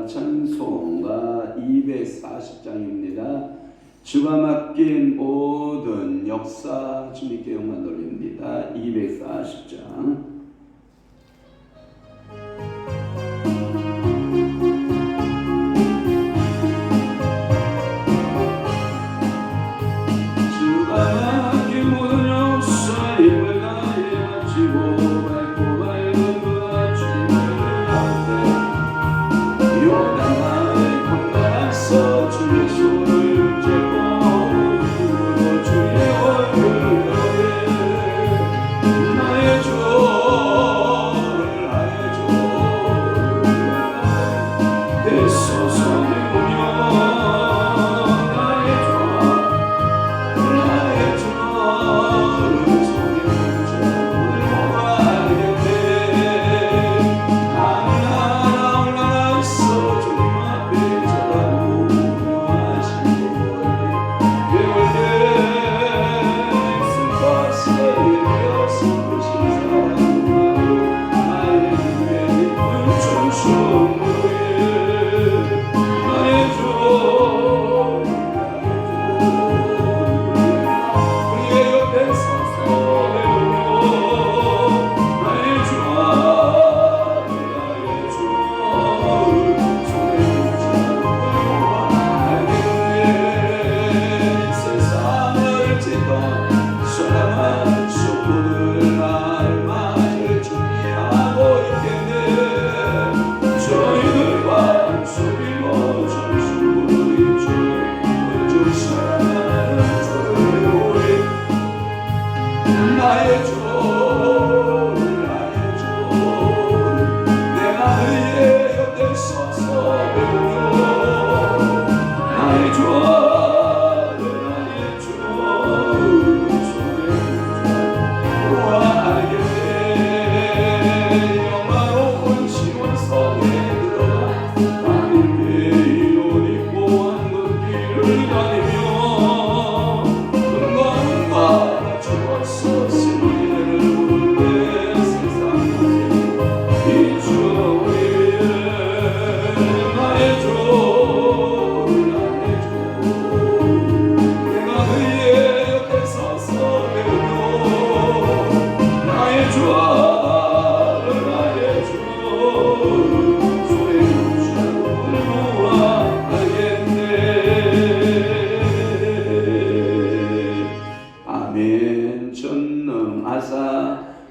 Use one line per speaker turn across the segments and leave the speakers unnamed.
찬송가 240장입니다. 주가 맡긴 모든 역사 주님께 영광 돌립니다. 240장.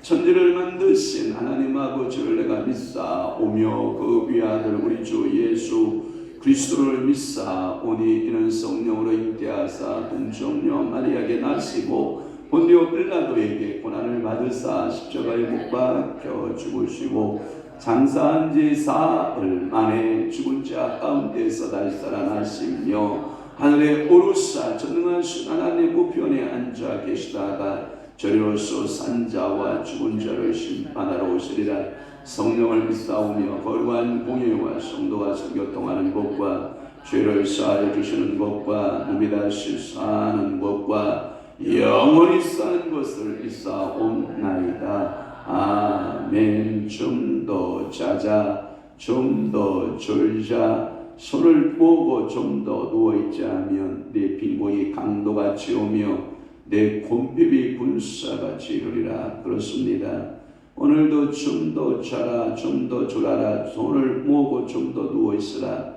천지를 만드신 하나님 아버지를 내가 믿사오며 그 위아들 우리 주 예수 그리스도를 믿사오니 이는 성령으로 잉태하사 동정녀 마리아에게 나시고 본디오 빌라도에게 고난을 받으사 십자가에 못 박혀 죽으시고 장사한 지 사흘 만에 죽은 자 가운데서 다시 살아나시며 하늘에 오르사 전능하신 하나님 우편에 앉아 계시다가 저리로서 산자와 죽은 자를 심판하러 오시리라. 성령을 믿사오며 거룩한 공예와 성도와 성교통하는 것과 죄를 사하여 주시는 것과 몸이 다시 사는 것과 영원히 사는 것을 믿사옵나이다. 아멘. 좀 더 자자, 좀 더 졸자, 손을 모으고 좀 더 누워있자 하면 내 빈곤이 강도같이 오며 내 곰핍이 군사같이 이르리라. 그렇습니다. 오늘도 좀 더 자라, 좀 더 졸아라, 손을 모으고 좀 더 누워있으라.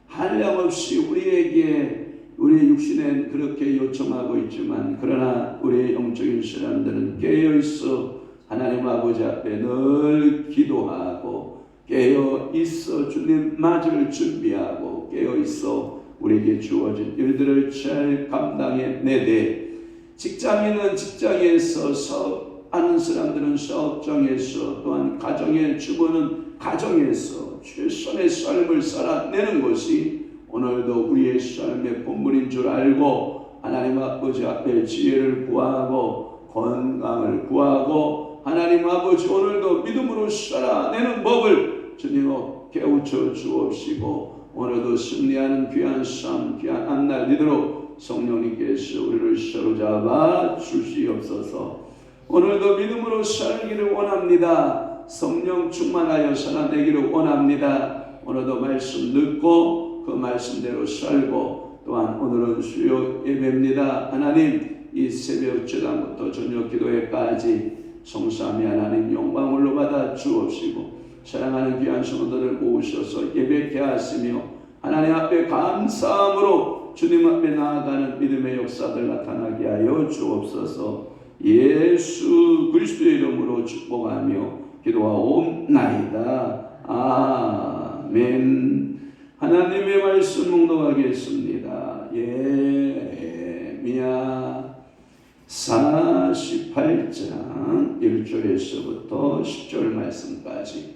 한량없이 우리에게 우리의 육신엔 그렇게 요청하고 있지만 그러나 우리의 영적인 사람들은 깨어있어 하나님 아버지 앞에 늘 기도하고 깨어있어 주님 맞을 준비하고 깨어있어 우리에게 주어진 일들을 잘 감당해내되 직장인은 직장에서 사업하는 사람들은 사업장에서 또한 가정의 주부는 가정에서 최선의 삶을 살아내는 것이 오늘도 우리의 삶의 본분인 줄 알고 하나님 아버지 앞에 지혜를 구하고 건강을 구하고 하나님 아버지 오늘도 믿음으로 살아내는 법을 주님으로 깨우쳐 주옵시고 오늘도 승리하는 귀한 삶 귀한 한날 되도록 성령님께서 우리를 사로잡아 주시옵소서. 오늘도 믿음으로 살기를 원합니다. 성령 충만하여 살아내기를 원합니다. 오늘도 말씀 듣고 그 말씀대로 살고 또한 오늘은 수요 예배입니다. 하나님 이 새벽 저당부터 저녁 기도회까지 성삼위 하나님 영광으로 받아 주옵시고 사랑하는 귀한 성도들을 모으셔서 예배케 하시며 하나님 앞에 감사함으로 주님 앞에 나아가는 믿음의 역사들 나타나게 하여 주옵소서. 예수 그리스도의 이름으로 축복하며 기도하옵나이다. 아멘. 하나님의 말씀 묵독하겠습니다. 예레미야 48장 1절에서부터 10절 말씀까지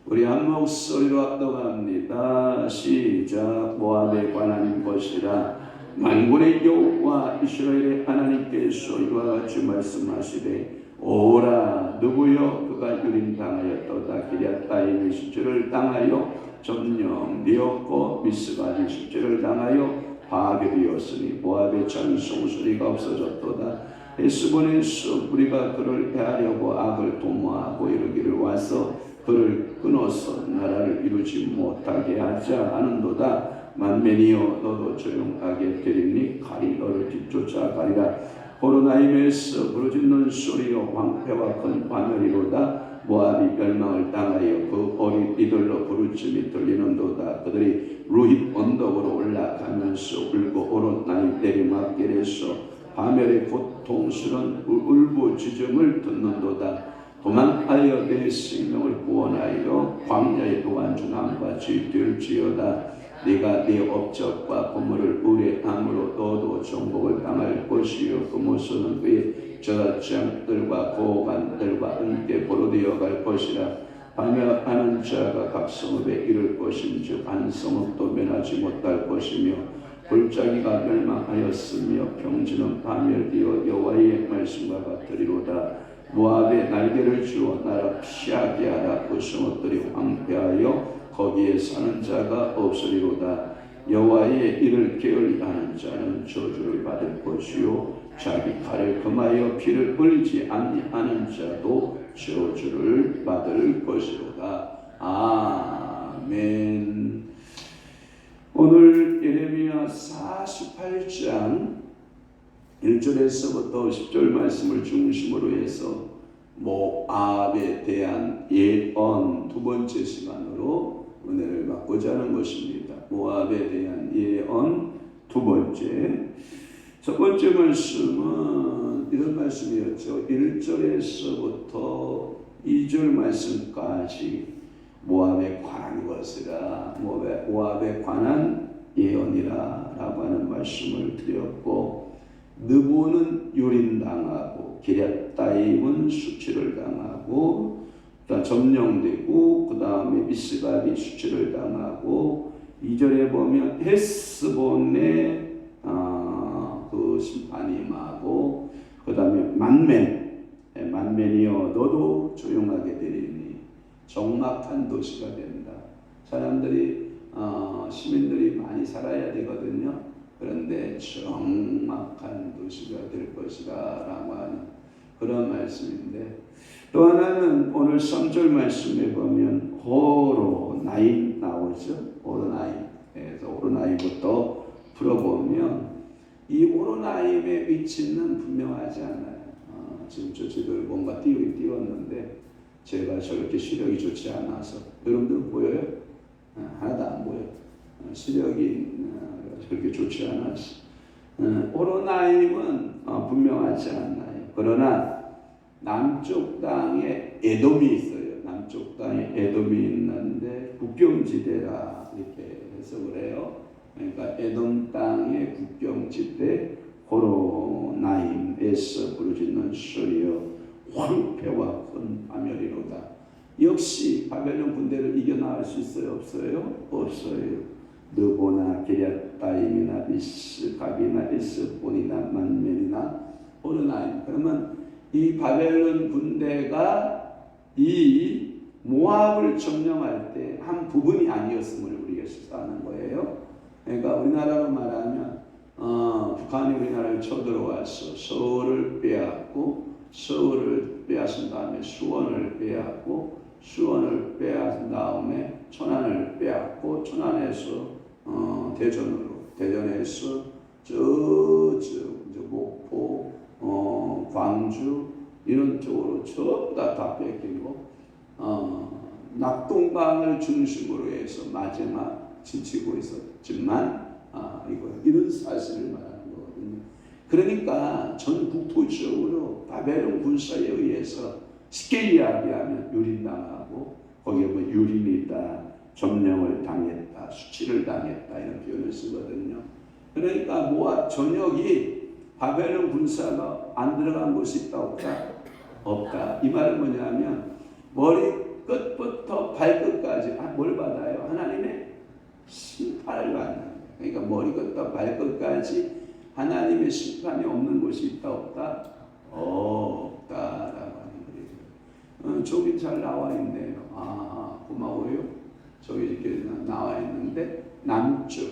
우리 한 목소리로 합독합니다. 시작. 모압에 관한 것이라 만군의 여호와 이스라엘의 하나님께서 이와 같이 말씀하시되 오라 누구여 그가 유린당하였도다. 기럇다임의 수치를 당하여 점령되었고 미스바디 수치를 당하여 파괴되었으니 모압의 찬송 소리가 없어졌도다. 헤스본에서 우리가 그를 해하려고 악을 도모하고 이르기를 와서 그를 끊어서 나라를 이루지 못하게 하자 하는도다. 만민이여 너도 조용하게 되리니 칼이 너를 뒤쫓아 가리라. 호로나임에서 부르짖는 소리여 황폐와 큰 파멸이로다. 모압이 멸망을 당하여 그 어린 이들로 부르짖음이 들리는도다. 그들이 루힛 언덕으로 올라가면서 울고 호로나임 내리막길에서 파멸의 고통스러운 울부짖음을 듣는도다. 도망하여 내 생명을 구원하여 광야의 도안주 나무같이 될지어다. 네가 네 업적과 보물을 의뢰함으로 너도 정복을 당할 것이요 그 모습은 그의 저장들과 고관들과 함께 보로되어 갈 것이라. 파멸하는 자가 각 성읍에 이를 것인즉 한 성읍도 면하지 못할 것이며 골짜기가 멸망하였으며 평지는 파멸되어 여호와의 말씀과 같으리로다. 모압의 날개를 주어 나라 피하게 하라. 그 성읍들이 황폐하여 거기에 사는 자가 없으리로다. 여호와의 일을 게을리하는 자는 저주를 받을 것이요 자기 칼을 금하여 피를 흘리지 아니하는 자도 저주를 받을 것이로다. 아멘. 오늘 예레미야 48장 1절에서부터 10절 말씀을 중심으로 해서 모압에 대한 예언 두 번째 시간으로 은혜를 받고자 하는 것입니다. 모압에 대한 예언 두 번째. 첫 번째 말씀은 이런 말씀이었죠. 1절에서부터 2절 말씀까지 모압에 관한 것이라 모압에 관한 예언이라 라고 하는 말씀을 드렸고 느보는 유린당하고 기럇다임은 수치를 당하고 점령되고 그 다음에 미스바디 수치를 당하고 2절에 보면 헤스본의 그 심판이 임하고 그 다음에 만멘이여 너도 조용하게 되리니 적막한 도시가 된다. 사람들이 시민들이 많이 살아야 되거든요. 그런데 적막한 도시가 될 것이다 라고 하는 그런 말씀인데, 또 하나는 오늘 3절 말씀에 보면 호로나임 나오죠. 호로나임에서 호로나임부터 풀어보면 이 호로나임의 위치는 분명하지 않아요. 지금 저희들 뭔가 띄웠는데 제가 저렇게 시력이 좋지 않아서 여러분들 보여요? 하나도 안 보여. 시력이 그렇게 좋지 않았어. 호로나임은 분명하지 않아요. 그러나 남쪽 땅에 에돔이 있어요. 남쪽 땅에 에돔이 있는데 국경지대라 이렇게 해석을 해요. 그러니까 에돔 땅의 국경지대 호로나임에서 부르짖는 소리여 황폐와 큰 파멸이로다. 역시 바벨론 군대를 이겨나갈 수 있어요? 없어요? 없어요. 느보나 기럇다임이나 미스갑이나 에스본이나 만면이나 호로나임. 그러면 이 바벨론 군대가 이 모압을 점령할 때 한 부분이 아니었음을 우리가 시사하는 거예요. 그러니까 우리나라로 말하면 북한이 우리나라를 쳐들어와서 서울을 빼앗고 서울을 빼앗은 다음에 수원을 빼앗고 수원을 빼앗은 다음에 천안을 빼앗고 부산에서 대전으로, 대전에서 저쪽 이제 목포, 광주 이런 쪽으로 전부 다 뺏기고 낙동강을 중심으로 해서 마지막 지치고 있었지만 이런 사실을 말하는 거거든요. 그러니까 전 국토적으로 바벨론 군사에 의해서 쉽게 이야기하면 유린당하고 거기에 뭐 유린이다, 점령을 당했다, 수치를 당했다 이런 표현을 쓰거든요. 그러니까 모압 전역이 바벨론 군사가 안 들어간 곳이 있다 없다. 이 말은 뭐냐면 머리 끝부터 발끝까지 뭘 받아요? 하나님의 심판을 받는 거예요. 그러니까 머리 끝부터 발끝까지 하나님의 심판이 없는 곳이 있다 없다? 없다라고 하는 거예요. 저기 잘 나와 있네요. 고마워요. 저기 이렇게 나와 있는데 남쪽,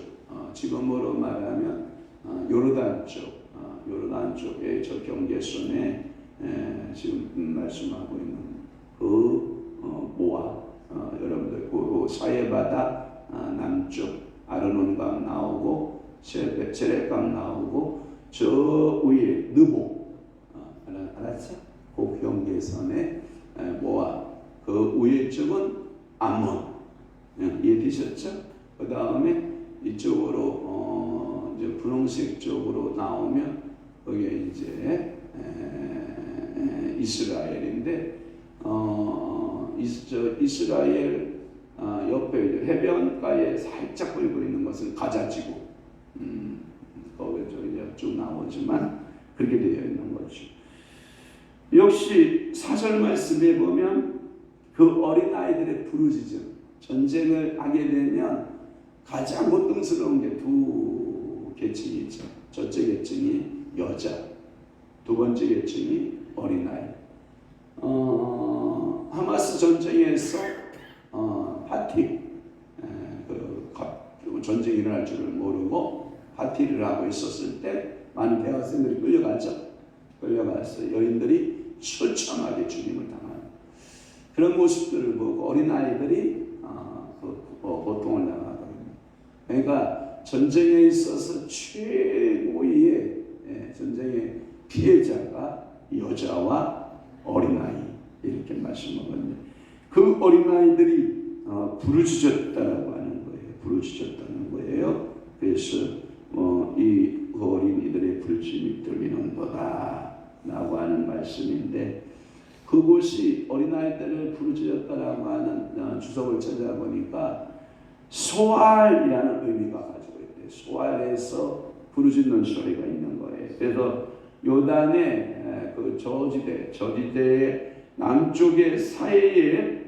지금으로 말하면 요르단 쪽에 저 경계선에 지금 말씀하고 있는 모압, 여러분들 그 사해바다 남쪽 아르논강 나오고 세렛강 나오고 저 위에 느보, 알았죠? 그 경계선에 모압, 그 위에 쪽은 암몬, 이해되셨죠? 그 다음에 이쪽으로 이제 분홍색 쪽으로 나오면 거기에 이제 이스라엘인데 이스라엘 옆에 해변가에 살짝 보이고 있는 것은 가자지구, 거기서 이제 쭉 나오지만 그렇게 되어 있는 거죠. 역시 사절 말씀에 보면 그 어린 아이들의 부르짖음, 전쟁을 하게 되면 가장 고통스러운 게 두 계층이 있죠. 첫째 계층이 여자, 두 번째 계층이 어린아이. 하마스 전쟁에서 파티, 전쟁이 일어날 줄을 모르고 파티를 하고 있었을 때 많은 대학생들이 끌려가서 여인들이 처참하게 죽임을 당하는 그런 모습들을 보고 어린아이들이 고통을 당하거든요. 그러니까 전쟁에 있어서 최고의 전쟁의 피해자가 여자와 어린아이 이렇게 말씀하거든요. 그 어린아이들이 부르짖었다라고 하는 거예요. 부르짖었다는 거예요. 그래서 이 어린이들의 불침이 들리는도다 라고 하는 말씀인데, 그곳이 어린아이들을 부르짖었다라고 하는 주석을 찾아보니까 소알이라는 의미가 가지고 있대요. 소알에서 부르짖는 소리가 있는 거예요. 그래서 요단의 그 저지대의 남쪽의 사해의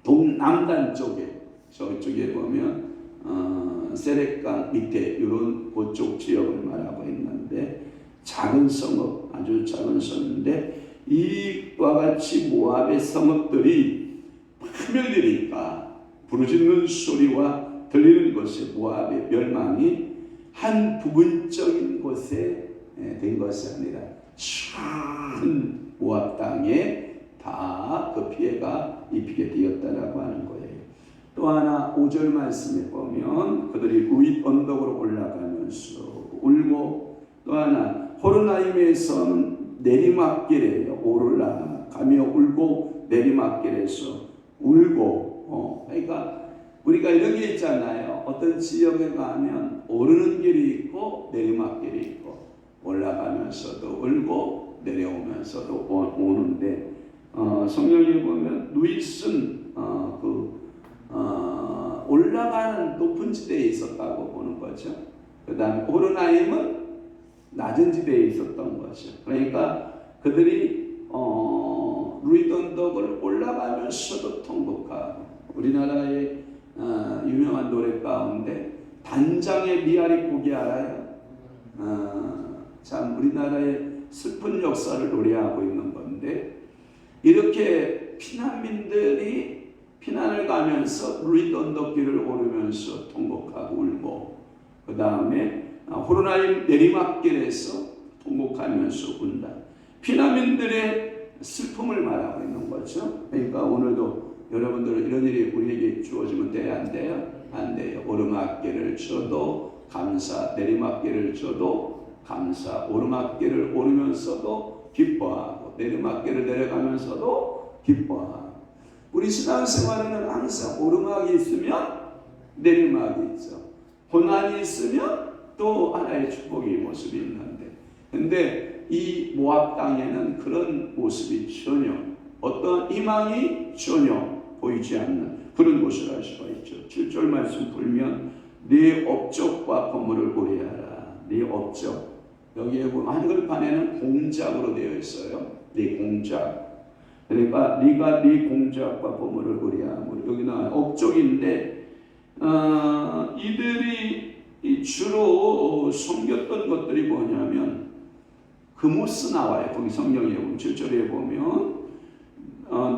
동남단 쪽에, 저쪽에 보면 세렛강 밑에 이런 그쪽 지역을 말하고 있는데, 작은 성읍, 아주 작은 성인데 이와 같이 모압의 성읍들이 파멸되니까 부르짖는 소리와 들리는 곳에 모압의 멸망이 한 부분적인 곳에 된 것이 아니라 전 모압 땅에 다 그 피해가 입히게 되었다라고 하는 거예요. 또 하나 5절 말씀에 보면 그들이 우윗 언덕으로 올라가면서 울고, 또 하나 호르나임에서는 내리막길에 올라가며 울고 내리막길에서 울고, 그러니까 우리가 이런 게 있잖아요. 어떤 지역에 가면 오르는 길이 있고 내리막길이 있고, 올라가면서도 울고 내려오면서도 오는데, 성경에 보면 누이슨 올라가는 높은 지대에 있었다고 보는 거죠. 그 다음에 호르나임은 낮은 지대에 있었던 거죠. 그러니까 그들이 루이드 언덕을 올라가면서도 통곡하고, 우리나라의 유명한 노래 가운데 단장의 미아리 고기 알아요? 참 우리나라의 슬픈 역사를 노래하고 있는 건데, 이렇게 피난민들이 피난을 가면서 루이드 언덕길을 오르면서 통곡하고 울고, 그 다음에 호르나임 내리막길에서 통곡하면서 운다. 피난민들의 슬픔을 말하고 있는 거죠. 그러니까 오늘도 여러분들 이런 일이 우리에게 주어지면 돼야 안 돼요? 안 돼요. 오르막길을 쳐도 감사, 내리막길을 쳐도 감사, 오르막길을 오르면서도 기뻐하고 내리막길을 내려가면서도 기뻐하고. 우리 신앙생활에는 항상 오르막이 있으면 내리막이 있죠. 고난이 있으면 또 하나의 축복의 모습이 있는데, 근데 이 모압 땅에는 그런 모습이 전혀, 어떤 희망이 전혀 보이지 않는 그런 곳을 알 수가 있죠. 7절 말씀 보면 네 업적과 건물을 고려하라. 네 업적, 여기에 보면 한글판에는 공작으로 되어 있어요. 네 공작. 그러니까 네가 네 공작과 건물을 고려하므로, 여기는 업적인데 이들이 주로 섬겼던 것들이 뭐냐면 그모스 나와요. 거기 성경에 보면 7절에 보면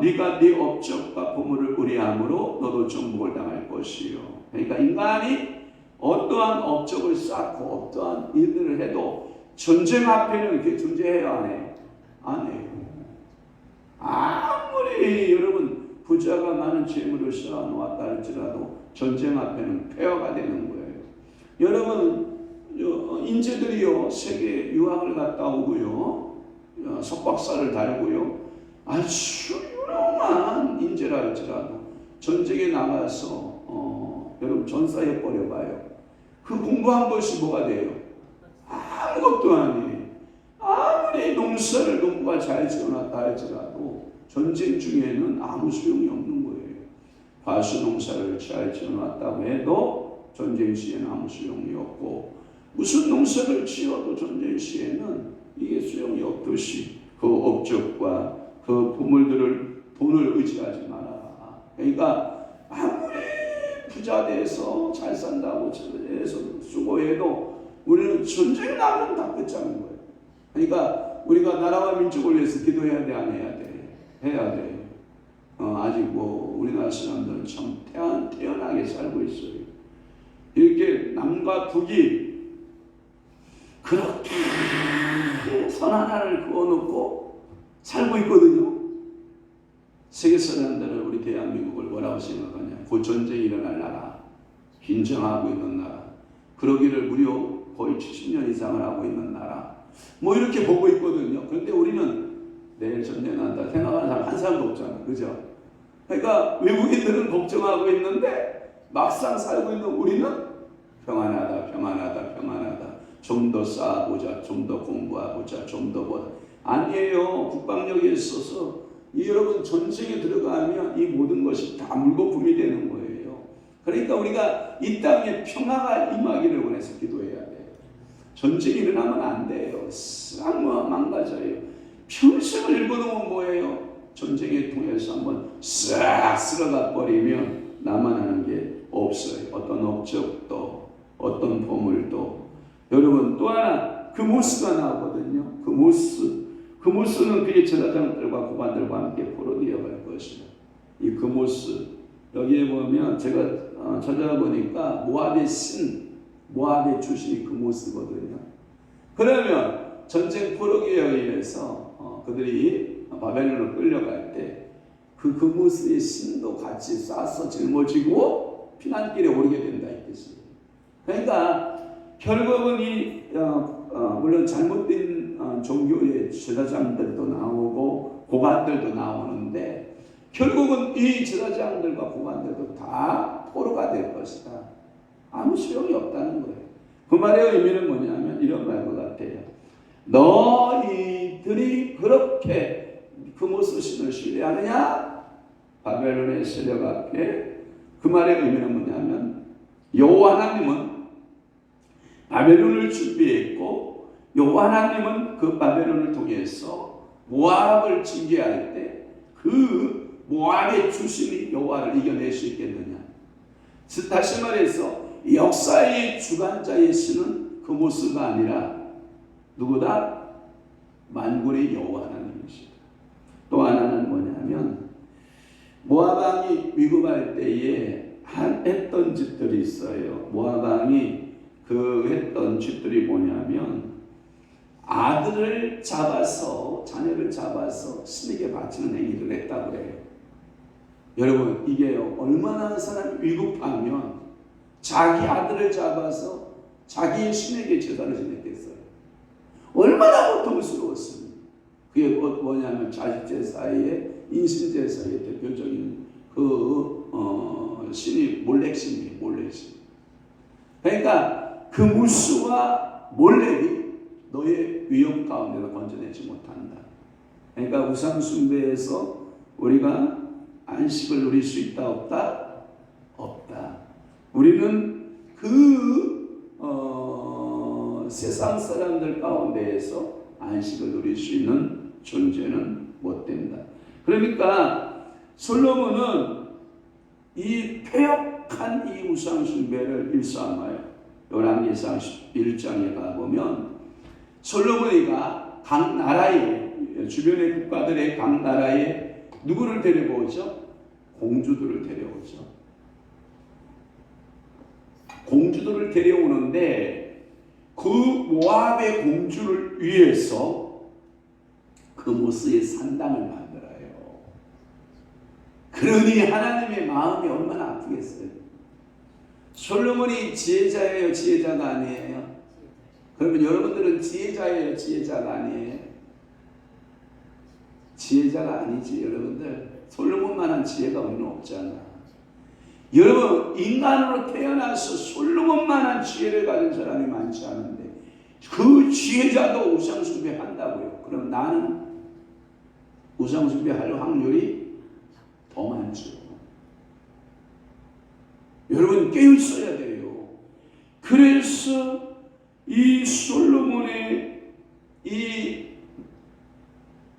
네가 네 업적과 보물을 의뢰함으로 너도 정복을 당할 것이요. 그러니까 인간이 어떠한 업적을 쌓고 어떠한 일들을 해도 전쟁 앞에는 이렇게 존재해야 안 해요? 안 해요. 아무리 여러분 부자가 많은 재물을 쌓아놓았다 할지라도 전쟁 앞에는 폐허가 되는 거예요. 여러분 인재들이요 세계 유학을 갔다 오고요 석박사를 달고요 아주 유명한 인재라 할지라도 전쟁에 나가서 여러분 전사해 버려봐요. 그 공부한 것이 뭐가 돼요? 아무것도 아니에요. 아무리 농부가 잘 지어놨다 할지라도 전쟁 중에는 아무 소용이 없는 거예요. 과수 농사를 잘 지어놨다고 해도 전쟁 시에는 아무 소용이 없고, 무슨 농사를 지어도 전쟁 시에는 이게 소용이 없듯이 그 업적과 그 보물들을 돈을 의지하지 말아라. 그러니까 아무리 부자 돼서 잘 산다고 해서 수고해도 우리는 전쟁 나면 다 끝장인 거예요. 그러니까 우리가 나라와 민족을 위해서 기도해야 돼, 안 해야 돼? 해야 돼. 아직 우리나라 사람들은 참 태연하게 살고 있어요. 이렇게 남과 북이 그렇게 선 하나를 그어놓고 살고 있거든요. 세계 사람들은 우리 대한민국을 뭐라고 생각하냐? 곧 전쟁이 일어날 나라, 긴장하고 있는 나라, 그러기를 무려 거의 70년 이상을 하고 있는 나라, 이렇게 보고 있거든요. 그런데 우리는 내일 전쟁 난다 생각하는 사람 한 사람도 없잖아, 그죠? 그러니까 외국인들은 걱정하고 있는데 막상 살고 있는 우리는 평안하다. 좀 더 쌓아보자, 좀 더 공부하고자, 좀 더 보자. 아니에요. 국방력에 있어서 여러분 전쟁에 들어가면 이 모든 것이 다 물거품이 되는 거예요. 그러니까 우리가 이 땅에 평화가 임하기를 원해서 기도해야 돼요. 전쟁이 일어나면 안 돼요. 싹 망가져요. 평생을 읽어놓으면 뭐예요? 전쟁에 통해서 한번 싹 쓸어가 버리면 나만 하는 게 없어요. 어떤 업적도 어떤 보물도. 여러분 또 하나 그모스가 나오거든요. 그모스는 그의 제사장들과 고관들과 함께 포로되어 갈 것이다. 이 그모스 여기에 보면 제가 찾아보니까 모압의 모압의 출신이 그모스거든요. 그러면 전쟁 포로기에 의해서 그들이 바벨론으로 끌려갈 때 그 그모스의 신도 같이 쏴서 짊어지고 피난길에 오르게 된다 이 뜻이에요. 그러니까 결국은 물론 잘못된 종교의 제사장들도 나오고 고관들도 나오는데 결국은 이 제사장들과 고관들도 다 포로가 될 것이다. 아무 소용이 없다는 거예요. 그 말의 의미는 뭐냐면 이런 말과 같아요. 너희들이 그렇게 그모스 신을 신뢰하느냐? 바벨론의 세력 앞에. 그 말의 의미는 뭐냐면 여호와 하나님은 바벨론을 준비했고 여호와 하나님은 그 바벨론을 통해서 모압을 징계할 때 그 모압의 출신이 여호와를 이겨낼 수 있겠느냐? 다시 말해서 역사의 주관자의 신은 그모스가 아니라 누구다? 만군의 여호와 하나님이시다. 또 하나는 뭐냐면 모압 왕이 위급할 때에 했던 짓들이 있어요. 모압 왕이 했던 짓들이 뭐냐면 아들을 잡아서 자녀를 잡아서 신에게 바치는 행위를 했다고 해요. 여러분 이게요 얼마나 사람이 위급하면 자기 아들을 잡아서 자기의 신에게 제사를 지냈겠어요. 얼마나 고통스러웠습니까? 그게 뭐냐면 자식제사의 인신제사의 대표적인 신이 몰렉신이에요. 몰렉신. 그러니까 그 무스와 몰렉이 너의 위험 가운데서 건져내지 못한다. 그러니까 우상 숭배에서 우리가 안식을 누릴 수 있다 없다? 없다. 우리는 세상 사람들 가운데에서 안식을 누릴 수 있는 존재는 못 된다. 그러니까 솔로몬은 이 폐역한 이 우상 숭배를 일삼아요. 열왕기상 1장에 가보면 솔로몬이가 각 나라에 주변의 국가들의 각 나라에 누구를 데려오죠? 공주들을 데려오죠. 공주들을 데려오는데 그 모압의 공주를 위해서 그모스의 산당을 만들어요. 그러니 하나님의 마음이 얼마나 아프겠어요. 솔로몬이 지혜자예요, 지혜자가 아니에요? 그러면 여러분들은 지혜자예요, 지혜자가 아니에요? 지혜자가 아니지. 여러분들 솔로몬만한 지혜가 우리는 없잖아. 여러분 인간으로 태어나서 솔로몬만한 지혜를 가진 사람이 많지 않은데 그 지혜자도 우상숭배 한다고요. 그럼 나는 우상숭배 할 확률이 더 많죠. 여러분 깨어 있어야 돼요. 그래서 이 솔로몬의 이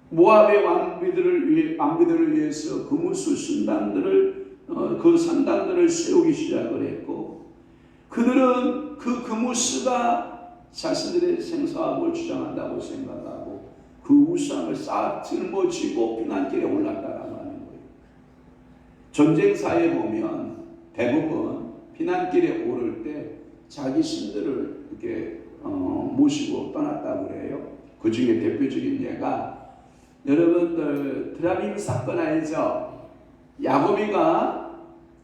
모압의 왕비들을 위해서 그무스 신당들을 그 산당들을 세우기 시작을 했고, 그들은 그 그무스가 자신들의 생사함을 주장한다고 생각하고 그 우상을 싹 짊어지고 피난길에 올랐다라고 하는 거예요. 전쟁사에 보면 대부분 피난길에 오를 때 자기 신들을 이렇게 모시고 떠났다고 그래요. 그 중에 대표적인 예가 여러분들 드라빔 사건 알죠? 야곱이가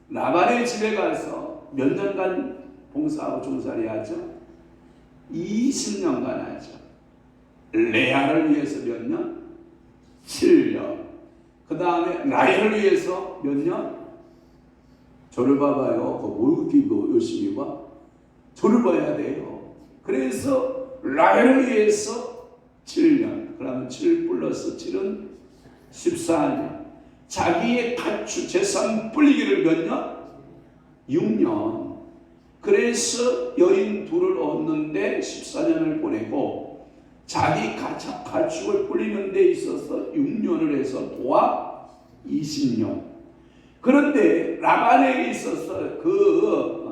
라반의 집에 가서 몇 년간 봉사하고 종살이 하죠? 20년간 하죠. 레아를 위해서 몇 년? 7년. 그 다음에 라헬을 위해서 몇 년? 저를 봐봐요. 뭐 이렇게 열심히 봐? 저를 봐야 돼요. 그래서 라헬을 위해서 7년. 그러면 7 플러스 7은 14년. 자기의 가축 재산 불리기를 몇 년? 6년. 그래서 여인 둘을 얻는데 14년을 보내고 자기 가축을 불리는 데 있어서 6년을 해서 도합 20년. 그런데 라반에게 있어서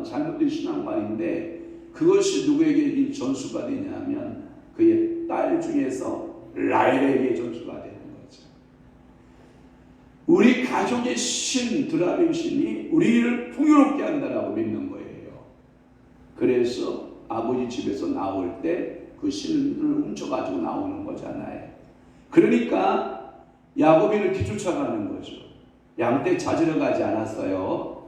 잘못된 신앙관인데 그것이 누구에게 전수가 되냐면 그의 딸 중에서 라헬에게 전수가 되는 거죠. 우리 가족의 신 드라빔 신이 우리를 풍요롭게 한다라고 믿는 거예요. 그래서 아버지 집에서 나올 때 그 신을 훔쳐가지고 나오는 거잖아요. 그러니까 야곱이를 뒤쫓아가는 거죠. 양떼 찾으러 가지 않았어요.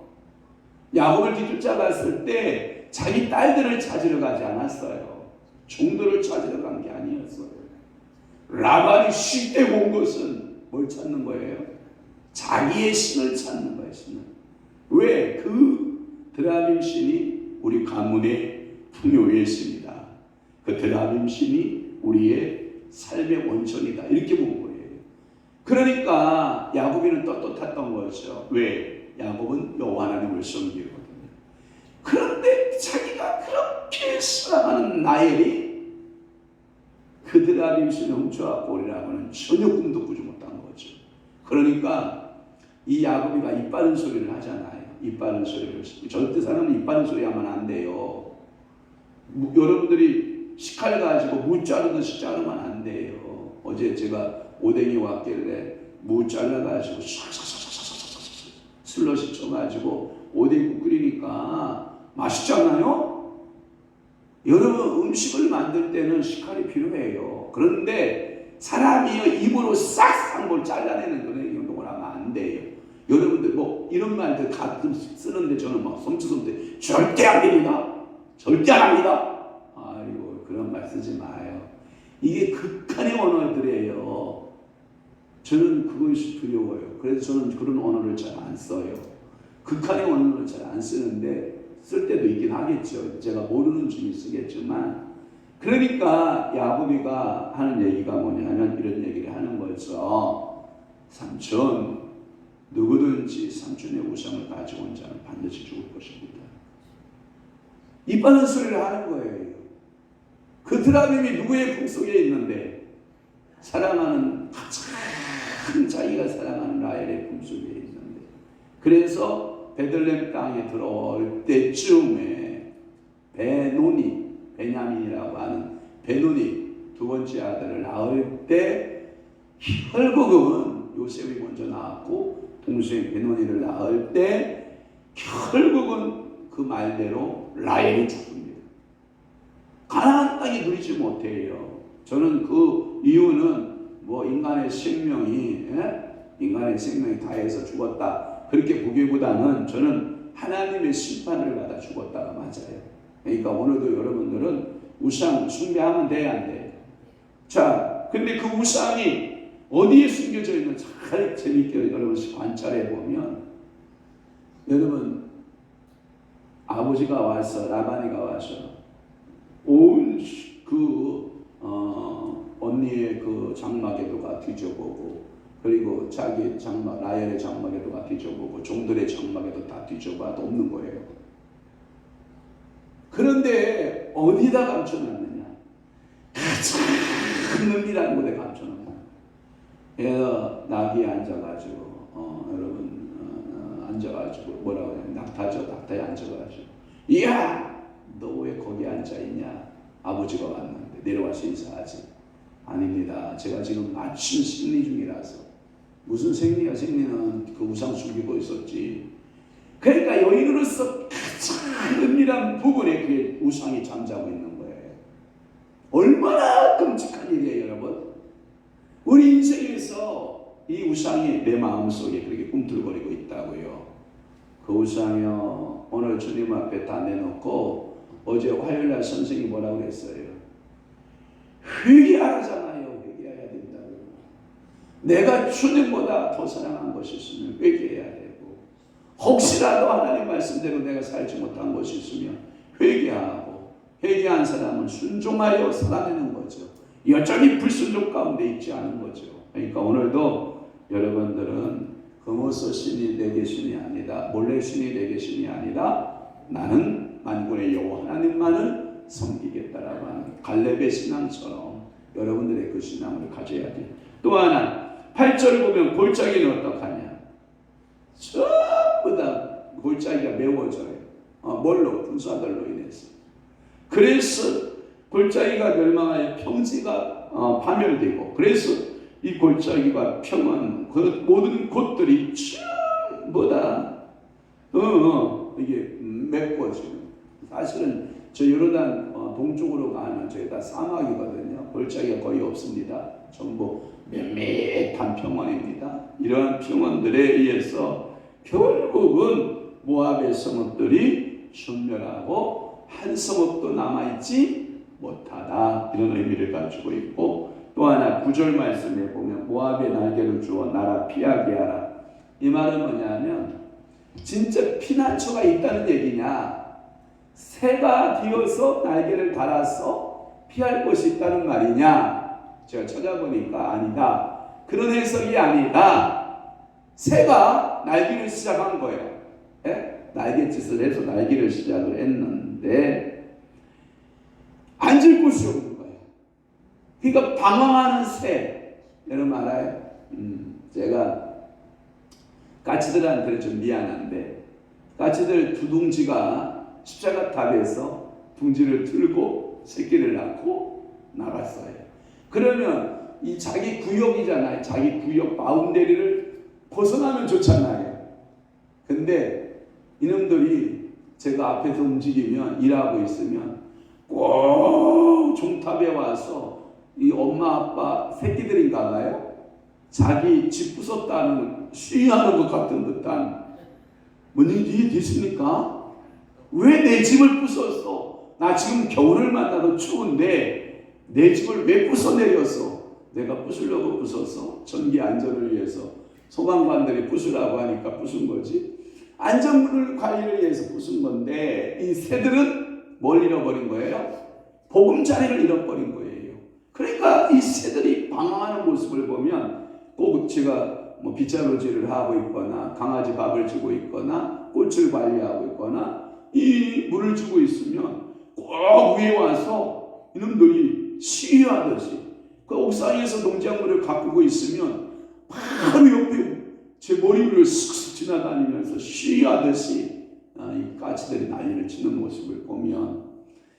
야곱을 뒤쫓아갔을 때 자기 딸들을 찾으러 가지 않았어요. 종들을 찾으러 간 게 아니었어요. 라반이 쉴 때 온 것은 뭘 찾는 거예요? 자기의 신을 찾는 거예요. 신을. 왜? 그 드라빔 신이 우리 가문의 풍요의 신이다. 그 드라빔 신이 우리의 삶의 원천이다. 이렇게 본 거예요. 그러니까 야곱이는 떳떳했던 거죠. 왜? 야곱은 여호와 하나님을 섬기거든요. 그런데 자기가 그렇게 사랑하는 라헬이 그 드라빔 신을 훔쳐갖고 오리라고는 전혀 꿈도 꾸지 못한 거죠. 그러니까 이 야곱이가 입 바른 소리를 하잖아요. 입 바른 소리를. 절대 사람은 입 바른 소리 하면 안 돼요. 여러분들이 식칼 가지고 무 자르듯이 자르면 안 돼요. 어제 제가 오뎅이 왔길래 무 잘라가지고 샥샥샥샥샥 슬러시 쳐가지고 오뎅국 끓이니까 맛있잖아요. 여러분 음식을 만들 때는 식칼이 필요해요. 그런데 사람이 입으로 싹 한 걸 잘라내는 그런 행동을 하면 안 돼요. 여러분들 뭐 이런 말들 가끔 쓰는데 저는 막 섬찟섬찟 절대 안 됩니다. 절대 안 합니다. 아이고 그런 말 쓰지 마요. 이게 극한의 언어들이에요. 저는 그것이 두려워요. 그래서 저는 그런 언어를 잘 안 써요. 극한의 언어를 잘 안 쓰는데 쓸 때도 있긴 하겠죠. 제가 모르는 중에 쓰겠지만 그러니까 야곱이가 하는 얘기가 뭐냐면 이런 얘기를 하는 거죠. 삼촌 누구든지 삼촌의 우상을 가지고 온 자는 반드시 죽을 것입니다. 이빠른 소리를 하는 거예요. 그 드라빔이 누구의 품속에 있는데 사랑하는 가장 자기가 사랑하는 라헬의 품속에 있는데 그래서 베들레헴 땅에 들어올 때쯤에 베논이 베냐민이라고 하는 베논이 두 번째 아들을 낳을 때 결국은 요셉이 먼저 낳았고 동생 베논이를 낳을 때 결국은 그 말대로 라헬이 죽습니다. 가나안 땅에 누리지 못해요. 저는 그 이유는 뭐 인간의 생명이 다해서 죽었다 그렇게 보기보다는 저는 하나님의 심판을 받아 죽었다가 맞아요. 그러니까 오늘도 여러분들은 우상 숭배하면 돼야 안 돼요? 자, 근데 그 우상이 어디에 숨겨져 있는지 잘 재밌게 여러분씩 관찰해 보면 여러분 아버지가 와서 라반이가 와서 온 언니의 그 장막에도가 뒤져보고 그리고 자기 장막 라헬의 장막에도가 뒤져보고 종들의 장막에도 다 뒤져봐도 없는 거예요. 그런데 어디다 감춰놨느냐? 가장 은밀한 곳에 감춰놨다. 그래서 나귀에 앉아가지고 여러분 앉아가지고 뭐라고 해야 낙타죠. 낙타에 앉아가지고 이야 너 왜 거기 앉아있냐? 아버지가 왔는데 내려와서 인사하지. 아닙니다. 제가 지금 마침 생리 중이라서. 무슨 생리야? 생리는 그 우상 숨기고 있었지. 그러니까 여인으로서 가장 은밀한 부분에 그 우상이 잠자고 있는 거예요. 얼마나 끔찍한 일이에요, 여러분. 우리 인생에서 이 우상이 내 마음속에 그렇게 꿈틀거리고 있다고요. 그 우상이요. 오늘 주님 앞에 다 내놓고 어제 화요일날 선생님이 뭐라고 그랬어요? 회개하잖아요. 회개해야 된다고. 내가 주님보다 더 사랑한 것이 있으면 회개해야 되고 혹시라도 하나님 말씀대로 내가 살지 못한 것이 있으면 회개하고 회개한 사람은 순종하여 살아내는 거죠. 여전히 불순종 가운데 있지 않은 거죠. 그러니까 오늘도 여러분들은 금오서 신이 내 계신이 아니다. 몰래 신이 내 계신이 아니다. 나는 만군의 여호와 하나님만을 섬기겠다라고 하는 갈렙의 신앙처럼 여러분들의 그 신앙을 가져야 돼요. 또 하나 8절 보면 골짜기는 어떡하냐? 전부 다 골짜기가 메워져요. 뭘로? 분수아들로 인해서. 그래서 골짜기가 멸망하여 평지가 파멸되고 그래서 이 골짜기가 평원 그 모든 곳들이 전부 다 이게 메꿔지는. 사실은 저 요르단 동쪽으로 가면 저기 다 사막이거든요. 골짜기가 거의 없습니다. 전부 밋밋한 평원입니다. 이러한 평원들에 의해서 결국은 모압의 성읍들이 순멸하고 한 성읍도 남아있지 못하다. 이런 의미를 가지고 있고 또 하나 9절 말씀에 보면 모압의 날개를 주어 나라 피하게 하라. 이 말은 뭐냐면 진짜 피난처가 있다는 얘기냐? 새가 되어서 날개를 달아서 피할 곳이 있다는 말이냐? 제가 찾아보니까 아니다. 그런 해석이 아니다. 새가 날기를 시작한 거예요. 날갯짓을 해서 날기를 시작을 했는데 앉을 곳이 없는 거예요. 그러니까 방황하는 새. 여러분 알아요? 제가 까치들한테는 좀 미안한데 까치들 두 둥지가 십자가 탑에서 둥지를 틀고 새끼를 낳고 나갔어요. 그러면 이 자기 구역이잖아요. 자기 구역 바운더리를 벗어나면 좋잖아요. 근데 이놈들이 제가 앞에서 움직이면 일하고 있으면 꼭 종탑에 와서 이 엄마 아빠 새끼들인가 봐요. 자기 집 부쉈다는 시위하는 것 같은 듯한 뭔 일이 있습니까? 왜 내 집을 부쉈어? 나 지금 겨울을 만나도 추운데 내 집을 왜 부숴내렸어? 내가 부수려고 부쉈어? 전기 안전을 위해서 소방관들이 부수라고 하니까 부순 거지. 안전 관리를 위해서 부순 건데 이 새들은 뭘 잃어버린 거예요? 보금자리를 잃어버린 거예요. 그러니까 이 새들이 방황하는 모습을 보면 꼭 제가 뭐 빗자루질을 하고 있거나 강아지 밥을 주고 있거나 꽃을 관리하고 있거나 이 물을 주고 있으면 꼭 위에 와서 이놈들이 시위하듯이 그 옥상에서 농작물을 가꾸고 있으면 바로 옆에 제 머리 위를 슥슥 지나다니면서 시위하듯이 이 까치들이 난리를 치는 모습을 보면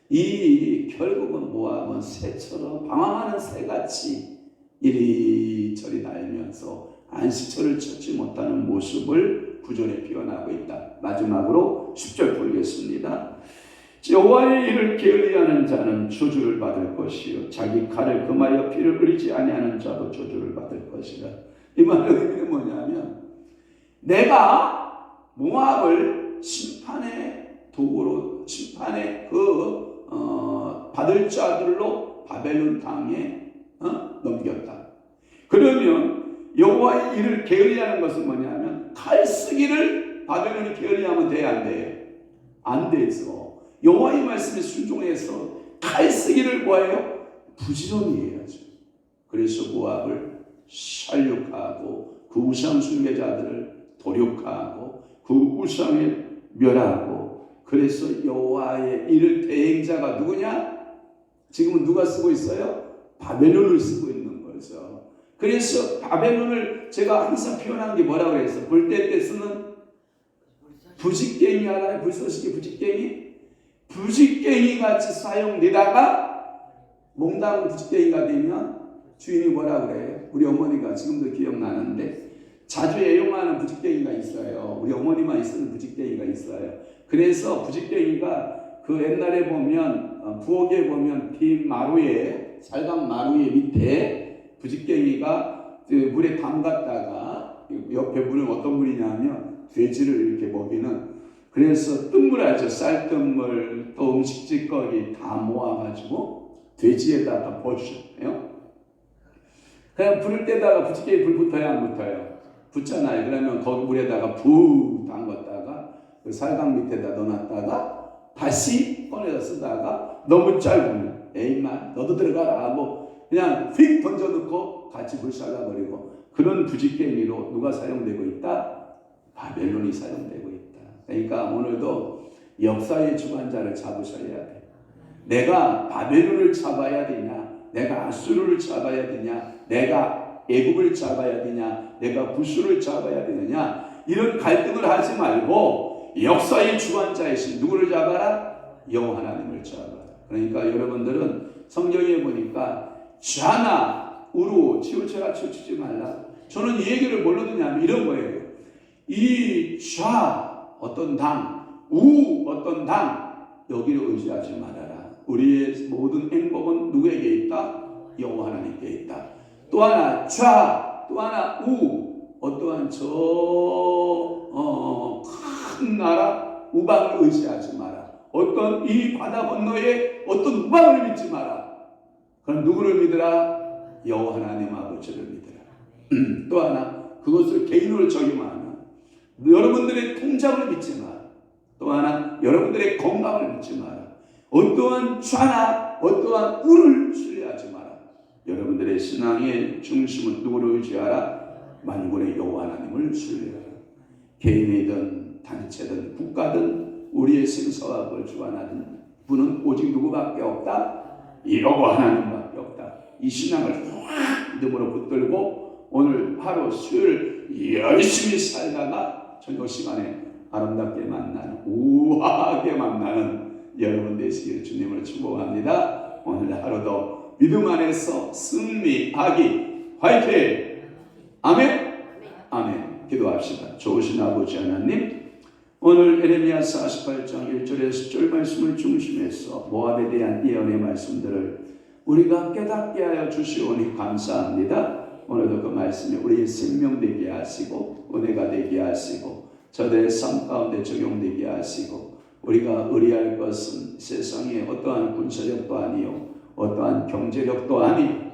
이 결국은 모압은 새처럼 방황하는 새같이 이리저리 날면서 안식처를 찾지 못하는 모습을 구절에 표현하고 있다. 마지막으로 10절 보겠습니다. 여호와의 일을 게을리하는 자는 저주를 받을 것이요 자기 칼을 금하여 피를 흘리지 아니하는 자도 저주를 받을 것이라. 이 말의 의미는 뭐냐면 내가 모압을 심판의 도구로 심판의 받을 자들로 바벨론 땅에 넘겼다. 그러면 여호와의 일을 게을리하는 것은 뭐냐면 칼 쓰기를 바벨론이 게을리하면 돼야 안 돼요? 안 되죠. 여호와의 말씀에 순종해서 칼 쓰기를 뭐예요? 부지런히 해야죠. 그래서 모압을 살육하고 그 우상 숭배자들을 도륙하고 그 우상을 멸하고 그래서 여호와의 일을 대행자가 누구냐? 지금은 누가 쓰고 있어요? 바벨론을 쓰고 있는 거죠. 그래서 바벨론을 제가 항상 표현한 게 뭐라고 그랬어? 볼때 때 쓰는 부직갱이 알아요? 불쏘시개 부직갱이? 부직갱이 같이 사용되다가 몽당 부직갱이가 되면 주인이 뭐라 그래요? 우리 어머니가 지금도 기억나는데 자주 애용하는 부직갱이가 있어요. 우리 어머니만 쓰는 부직갱이가 있어요. 그래서 부직갱이가 그 옛날에 보면 부엌에 보면 빈 마루에 살강 마루에 밑에 부직갱이가 물에 담갔다가 옆에 물은 어떤 물이냐면 돼지를 이렇게 먹이는 그래서 뜬물 알죠? 쌀뜨물 또 음식찌꺼기 다 모아가지고 돼지에다가 버주셨네요. 그냥 불을 때다가 부직갱이 불 붙어야 안 붙어요? 붙잖아요. 그러면 거기 물에다가 부 담갔다가 그 살강 밑에다 넣어놨다가 다시 꺼내서 쓰다가 너무 짧으면 에이만 너도 들어가라 하고 그냥 휙 던져놓고 같이 불살라버리고 그런 부직갱이로 누가 사용되고 있다? 바벨론이 사용되고 있다. 그러니까 오늘도 역사의 주관자를 잡으셔야 돼. 내가 바벨론을 잡아야 되냐? 내가 아수르를 잡아야 되냐? 내가 애굽을 잡아야 되냐? 내가 구스를 잡아야 되느냐? 이런 갈등을 하지 말고 역사의 주관자이신 누구를 잡아라? 여호와 하나님을 잡아라. 그러니까 여러분들은 성경에 보니까 좌나 우로 치우쳐라 치우치지 말라. 저는 이 얘기를 뭘로 듣냐면 이런 거예요. 이 좌 어떤 당, 우 어떤 당 여기를 의지하지 말아라. 우리의 모든 행복은 누구에게 있다? 여호와 하나님께 있다. 또 하나 좌, 또 하나 우 어떠한 큰 나라 우방을 의지하지 마라. 어떤 이 바다 건너에 어떤 우방을 믿지 마라. 그럼 누구를 믿으라? 여호와 하나님 아버지를 믿으라. 또 하나 그것을 개인으로 적용하는 여러분들의 통장을 믿지 마라. 또 하나 여러분들의 건강을 믿지 마라. 어떠한 좌나 어떠한 우를 신뢰하지 마라. 여러분들의 신앙의 중심은 누구를 의지하라? 만군의 여호와 하나님을 신뢰하라. 개인이든 단체든 국가든 우리의 생사업을 주관하는 분은 오직 누구밖에 없다? 여호와 하나님밖에 없다. 이 신앙을 확 믿음으로 붙들고 오늘 하루 수요일 열심히 살다가 저녁 시간에 아름답게 만나는 우아하게 만나는 여러분 되시기를 주님을 축복합니다. 오늘 하루도 믿음 안에서 승리하기 화이팅! 아멘! 아멘! 기도합시다. 좋으신 아버지 하나님, 오늘 에레미야 48장 1절에서 10절 말씀을 중심해서 모압에 대한 예언의 말씀들을 우리가 깨닫게 하여 주시오니 감사합니다. 오늘도 그 말씀이 우리의 생명 되게 하시고 은혜가 되게 하시고 저들의 삶 가운데 적용되게 하시고 우리가 의리할 것은 세상에 어떠한 군사력도 아니요 어떠한 경제력도 아니요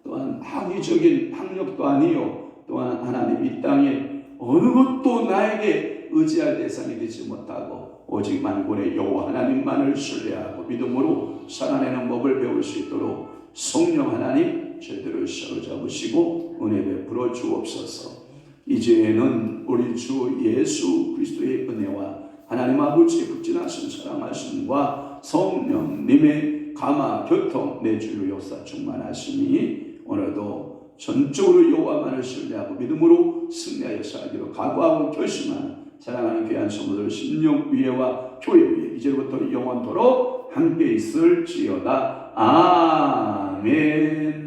또한 학위적인 학력도 아니요 또한 하나님 이 땅에 어느 것도 나에게 의지할 대상이 되지 못하고 오직 만군의 여호와 하나님만을 신뢰하고 믿음으로 살아내는 법을 배울 수 있도록 성령 하나님 저희들을 사로잡으시고 은혜 베풀어 주옵소서. 이제는 우리 주 예수 그리스도의 은혜와 하나님 아버지의 극진하신 사랑하심과 성령님의 감화 교통 내주로 역사 충만하시니 오늘도 전적으로 여호와만을 신뢰하고 믿음으로 승리하여 살기로 각오하고 결심하는 사랑하는 귀한 성도들 심령 위에와 교회 위에 이제부터 영원토록 함께 있을지어다. 아멘.